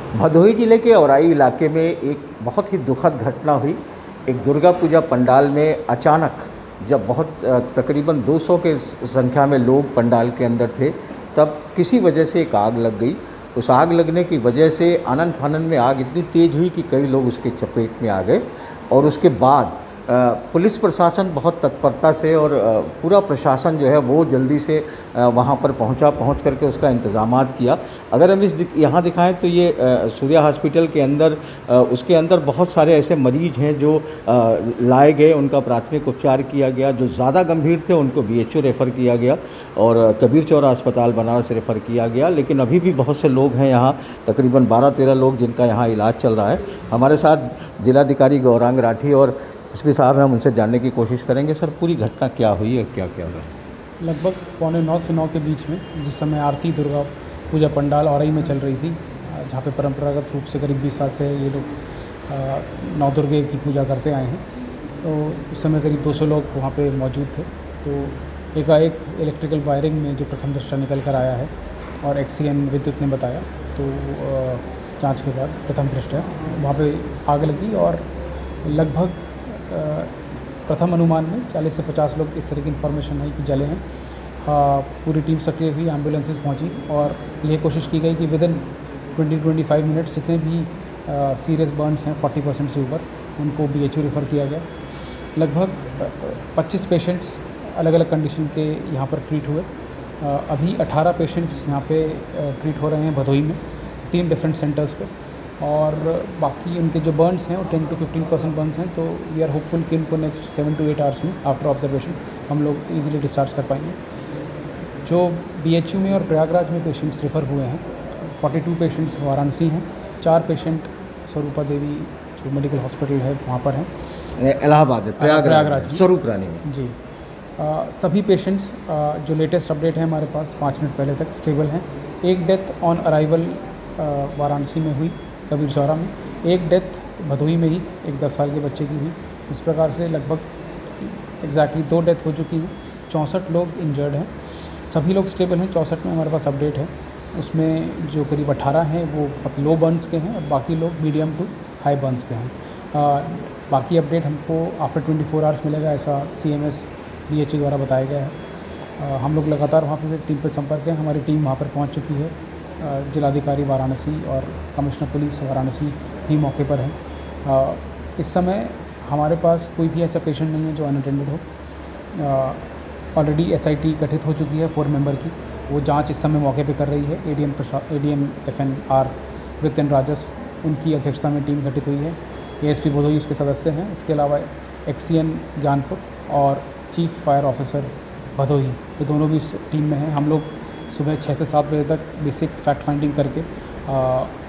भदोही जिले के औराई इलाके में एक बहुत ही दुखद घटना हुई। एक दुर्गा पूजा पंडाल में अचानक जब बहुत तकरीबन 200 के संख्या में लोग पंडाल के अंदर थे, तब किसी वजह से एक आग लग गई। उस आग लगने की वजह से आनन फानन में आग इतनी तेज़ हुई कि कई लोग उसके चपेट में आ गए। और उसके बाद पुलिस प्रशासन बहुत तत्परता से और पूरा प्रशासन जो है वो जल्दी से वहाँ पर पहुँच करके उसका इंतज़ामात किया। अगर हम यहाँ दिखाएं तो ये सूर्या हॉस्पिटल के अंदर उसके अंदर बहुत सारे ऐसे मरीज हैं जो लाए गए, उनका प्राथमिक उपचार किया गया। जो ज़्यादा गंभीर थे उनको BHO रेफ़र किया गया और कबीर चौरा अस्पताल बनारस रेफ़र किया गया। लेकिन अभी भी बहुत से लोग हैं यहाँ, तकरीबन 12-13 लोग जिनका यहाँ इलाज चल रहा है। हमारे साथ जिलाधिकारी गौरांग राठी और एसपी साहब हैं, हम उनसे जानने की कोशिश करेंगे। सर, पूरी घटना क्या हुई है, क्या क्या हुआ? लगभग 8:45 से 9 के बीच में, जिस समय आरती दुर्गा पूजा पंडाल औरई में चल रही थी, जहाँ पे परंपरागत रूप से करीब 20 साल से ये लोग नौ दुर्गे की पूजा करते आए हैं, तो उस समय करीब 200 लोग वहाँ पे मौजूद थे। तो एकाएक इलेक्ट्रिकल वायरिंग में जो प्रथम दृष्टया निकल कर आया है और XCN विद्युत ने बताया, तो जाँच के बाद प्रथम दृष्टया वहाँ पर आग लगी और लगभग प्रथम अनुमान में 40 से 50 लोग इस तरह की इन्फॉर्मेशन है कि जले हैं। पूरी टीम सक्रिय हुई, एम्बुलेंसेस पहुंची और यह कोशिश की गई कि विदिन 20-25 मिनट्स जितने भी सीरियस बर्न्स हैं 40% से ऊपर, उनको BHO रेफ़र किया गया। लगभग 25 पेशेंट्स अलग अलग कंडीशन के यहाँ पर ट्रीट हुए। अभी 18 पेशेंट्स यहाँ पे ट्रीट हो रहे हैं भदोही में 3 डिफरेंट सेंटर्स पे, और बाकी उनके जो बर्न्स हैं वो 10 to 15% बर्न्स हैं। तो वी आर होपफुल कि इनको नेक्स्ट 7 to 8 आवर्स में आफ्टर ऑब्जर्वेशन हम लोग इजीली डिस्चार्ज कर पाएंगे। जो BHU में और प्रयागराज में पेशेंट्स रेफ़र हुए हैं, 42 पेशेंट्स वाराणसी हैं, 4 पेशेंट स्वरूपा देवी जो मेडिकल हॉस्पिटल है वहाँ पर हैं, इलाहाबाद, प्रयागराज स्वरूप रानी में जी। सभी पेशेंट्स जो लेटेस्ट अपडेट है हमारे पास 5 मिनट पहले तक स्टेबल हैं। एक डेथ ऑन अराइवल वाराणसी में हुई, कबीर चौरा में। एक डेथ भदोही में ही एक 10 साल के बच्चे की हुई। इस प्रकार से लगभग एग्जैक्टली 2 डेथ हो चुकी हैं। 64 लोग इंजर्ड हैं, सभी लोग स्टेबल हैं। 64 में हमारे पास अपडेट है, उसमें जो करीब 18 हैं वो लो बर्न्स के हैं और बाकी लोग मीडियम टू हाई बर्न्स के हैं। बाकी अपडेट हमको आफ्टर 24 आवर्स मिलेगा, ऐसा CMS BHO द्वारा बताया गया है। हम लोग लगातार वहाँ पर टीम पर संपर्क हैं, हमारी टीम वहाँ पर पहुँच चुकी है। जिलाधिकारी वाराणसी और कमिश्नर पुलिस वाराणसी भी मौके पर हैं। इस समय हमारे पास कोई भी ऐसा पेशेंट नहीं है जो अनअटेंडेड हो। ऑलरेडी SIT गठित हो चुकी है 4 मेंबर की, वो जांच इस समय मौके पे कर रही है। ADM FNR वित्तन राजस्व, उनकी अध्यक्षता में टीम गठित हुई है। ASP भदोही उसके सदस्य हैं। इसके अलावा XCN ज्ञानपुर और चीफ फायर ऑफिसर भदोही, ये दोनों भी इस टीम में हैं। हम लोग सुबह 6 से 7 बजे तक बेसिक फैक्ट फाइंडिंग करके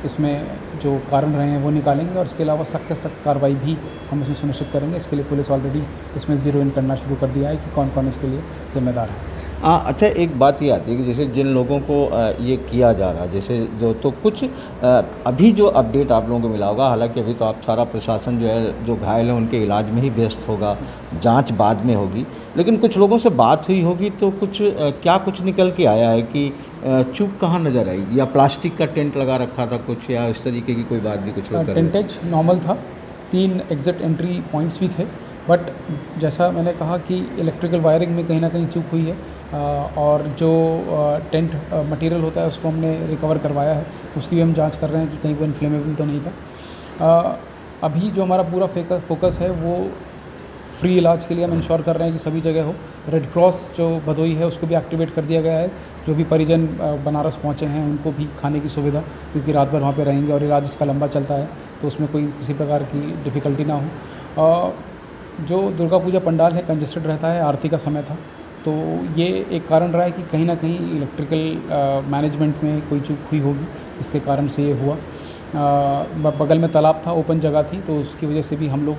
इसमें जो कारण रहे हैं वो निकालेंगे और इसके अलावा सख्त से सख्त कार्रवाई भी हम इसमें सुनिश्चित करेंगे। इसके लिए पुलिस ऑलरेडी इसमें ज़ीरो इन करना शुरू कर दिया है कि कौन कौन इसके लिए जिम्मेदार है। अच्छा, एक बात ये आती है कि जैसे जिन लोगों को ये किया जा रहा है, जैसे जो तो कुछ अभी जो अपडेट आप लोगों को मिला होगा, हालांकि अभी तो आप सारा प्रशासन जो है जो घायल हैं उनके इलाज में ही व्यस्त होगा, जांच बाद में होगी, लेकिन कुछ लोगों से बात हुई होगी तो कुछ क्या कुछ निकल के आया है कि चूक कहाँ नज़र आई, या प्लास्टिक का टेंट लगा रखा था कुछ, या इस तरीके की कोई बात भी कुछ लोग कर रहे थे? टेंटेज नॉर्मल था, 3 एग्जिट एंट्री पॉइंट्स भी थे, बट जैसा मैंने कहा कि इलेक्ट्रिकल वायरिंग में कहीं ना कहीं चूक हुई है और जो टेंट मटेरियल होता है उसको हमने रिकवर करवाया है, उसकी भी हम जांच कर रहे हैं कि कहीं वो इन्फ्लेमेबल तो नहीं था। अभी जो हमारा पूरा फोकस है वो फ्री इलाज के लिए हम इंश्योर कर रहे हैं कि सभी जगह हो। रेड क्रॉस जो भदोही है उसको भी एक्टिवेट कर दिया गया है। जो भी परिजन बनारस पहुँचे हैं उनको भी खाने की सुविधा, क्योंकि रात भर वहाँ पे रहेंगे और इलाज इसका लंबा चलता है, तो उसमें कोई किसी प्रकार की डिफ़िकल्टी ना हो। जो दुर्गा पूजा पंडाल है कंजेस्टेड रहता है, आरती का समय था, तो ये एक कारण रहा है कि कहीं ना कहीं इलेक्ट्रिकल मैनेजमेंट में कोई चूक हुई होगी, इसके कारण से ये हुआ। बगल में तालाब था, ओपन जगह थी, तो उसकी वजह से भी हम लोग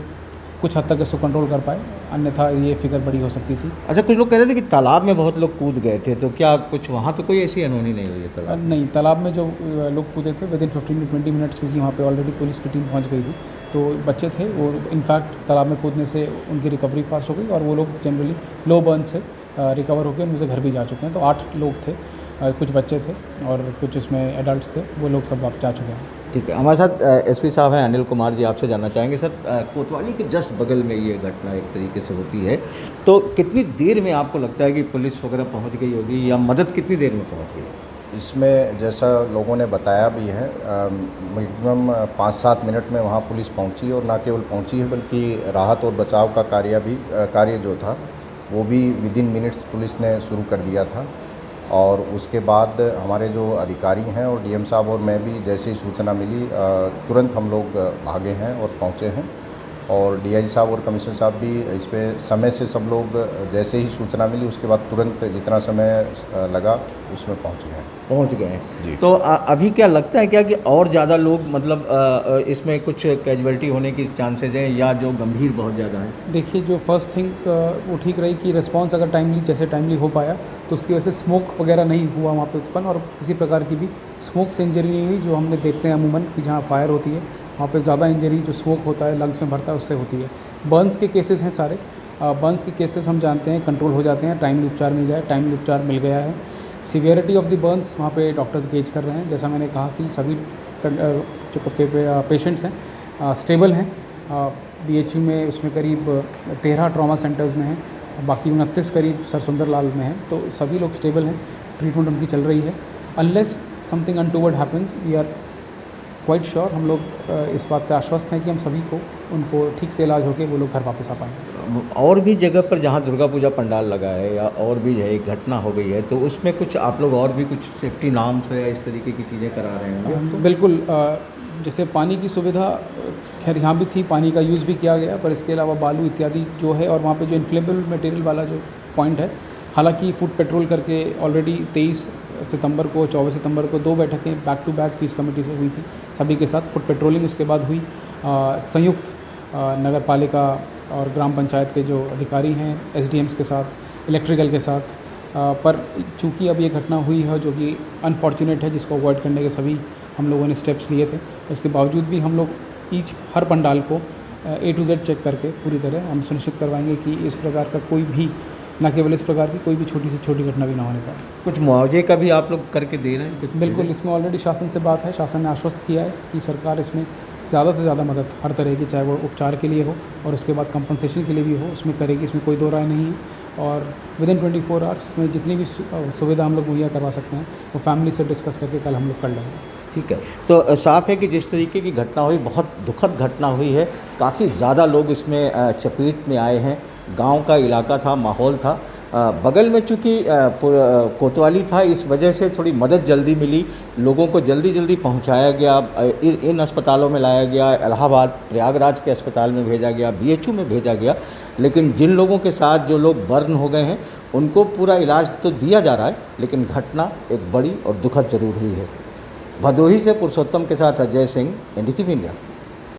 कुछ हद तक इसको कंट्रोल कर पाए, अन्यथा ये फिगर बड़ी हो सकती थी। अच्छा, कुछ लोग कह रहे थे कि तालाब में बहुत लोग कूद गए थे, तो क्या कुछ वहाँ तो कोई ऐसी अनहोनी नहीं हुई है तालाब? नहीं, तालाब में जो लोग कूदे थे विदिन 15 to 20 मिनट्स, क्योंकि वहाँ पे ऑलरेडी पुलिस की टीम पहुँच गई थी, तो बच्चे थे वो इनफैक्ट तालाब में कूदने से उनकी रिकवरी फास्ट हो गई और वो लोग जनरली लो बर्न से रिकवर होकर उनसे घर भी जा चुके हैं। तो 8 लोग थे, कुछ बच्चे थे और कुछ उसमें एडल्ट्स थे, वो लोग सब वापस जा चुके हैं। ठीक है, हमारे साथ एसपी साहब हैं अनिल कुमार जी, आपसे जानना चाहेंगे सर, कोतवाली के जस्ट बगल में ये घटना एक तरीके से होती है, तो कितनी देर में आपको लगता है कि पुलिस वगैरह पहुंच गई होगी, या मदद कितनी देर में पहुंच गई? इसमें जैसा लोगों ने बताया भी है, मिनिमम 5-7 मिनट में वहाँ पुलिस पहुँची, और ना केवल पहुँची है बल्कि राहत और बचाव का कार्य जो था वो भी विदिन मिनट्स पुलिस ने शुरू कर दिया था। और उसके बाद हमारे जो अधिकारी हैं और डीएम साहब और मैं भी जैसे ही सूचना मिली तुरंत हम लोग भागे हैं और पहुँचे हैं, और डीआईजी साहब और कमिश्नर साहब भी इस पे समय से सब लोग जैसे ही सूचना मिली उसके बाद तुरंत जितना समय लगा उसमें पहुँच गए हैं जी। तो अभी क्या लगता है क्या कि और ज़्यादा लोग मतलब इसमें कुछ कैजुअलिटी होने की चांसेज हैं, या जो गंभीर बहुत ज़्यादा है? देखिए, जो फर्स्ट थिंग वो ठीक रही कि रिस्पांस अगर टाइमली हो पाया तो उसकी वजह से स्मोक वगैरह नहीं हुआ वहाँ पे उत्पन्न, और किसी प्रकार की भी स्मोक से इंजरी नहीं हुई, जो हमने देखते हैं अमूमन कि जहाँ फायर होती है वहाँ पे ज़्यादा इंजरी जो स्मोक होता है लंग्स में भरता है उससे होती है। बर्न्स के केसेस हैं सारे, बर्न्स के केसेस हम जानते हैं कंट्रोल हो जाते हैं, टाइमली उपचार मिल जाए, टाइमली उपचार मिल गया है। सीवियरिटी ऑफ द बर्न्स वहाँ पे डॉक्टर्स गेज कर रहे हैं, जैसा मैंने कहा कि सभी जो पेशेंट्स हैं स्टेबल हैं। बीएचयू में उसमें करीब 13 ट्रॉमा सेंटर्स में हैं, बाकी 29 करीब सर सुंदरलाल में हैं, तो सभी लोग स्टेबल हैं, ट्रीटमेंट उनकी चल रही है। Unless something untoward happens we are quite sure, हम लोग इस बात से आश्वस्त हैं कि हम सभी को उनको ठीक से इलाज होकर वो लोग घर वापस आ पाएंगे। और भी जगह पर जहाँ दुर्गा पूजा पंडाल लगा है या और भी है एक घटना हो गई है, तो उसमें कुछ आप लोग और भी कुछ सेफ्टी नॉर्म्स या इस तरीके की चीज़ें करा रहे होंगे? तो बिल्कुल, जैसे पानी की सुविधा खैर यहाँ भी थी, पानी का यूज़ भी किया गया, पर इसके अलावा बालू इत्यादि जो है, और वहाँ पे जो इन्फ्लेमेबल मटेरियल वाला जो पॉइंट है, हालांकि फूड पेट्रोल करके ऑलरेडी 23 सितंबर को 24 सितंबर को 2 बैठकें back to back peace committee से हुई थी, सभी के साथ फूड पेट्रोलिंग उसके बाद हुई। संयुक्त नगर पालिका और ग्राम पंचायत के जो अधिकारी हैं एसडीएम्स के साथ, इलेक्ट्रिकल के साथ, पर चूँकि अब ये घटना हुई है जो कि अनफॉर्चुनेट है, जिसको अवॉइड करने के सभी हम लोगों ने स्टेप्स लिए थे, इसके बावजूद भी हम लोग हर पंडाल को A to Z चेक करके पूरी तरह हम सुनिश्चित करवाएंगे कि इस प्रकार का कोई भी, न केवल इस प्रकार की कोई भी छोटी से छोटी घटना भी ना होने पाए। कुछ मुआवजे का भी आप लोग करके दे रहे हैं कुछ? बिल्कुल, इसमें ऑलरेडी शासन से बात है, शासन ने आश्वस्त किया है कि सरकार इसमें ज़्यादा से ज़्यादा मदद हर तरह की, चाहे वो उपचार के लिए हो और उसके बाद कंपनसेशन के लिए भी हो, उसमें करेगी, इसमें कोई दो राय नहीं है। और विदिन 24 आवर्स इसमें जितनी भी सुविधा हम लोग मुहैया करवा सकते हैं वो फैमिली से डिस्कस करके कल हम लोग कर लेंगे। ठीक है, तो साफ है कि जिस तरीके की घटना हुई, बहुत दुखद घटना हुई है, काफ़ी ज़्यादा लोग इसमें चपेट में आए हैं, गांव का इलाका था, माहौल था, बगल में चूँकि कोतवाली था, इस वजह से थोड़ी मदद जल्दी मिली, लोगों को जल्दी पहुंचाया गया, इन अस्पतालों में लाया गया, इलाहाबाद प्रयागराज के अस्पताल में भेजा गया, बीएचयू में भेजा गया, लेकिन जिन लोगों के साथ जो लोग बर्न हो गए हैं उनको पूरा इलाज तो दिया जा रहा है, लेकिन घटना एक बड़ी और दुखद जरूर हुई है। भदोही से पुरुषोत्तम के साथ अजय सिंह, NDTV इंडिया।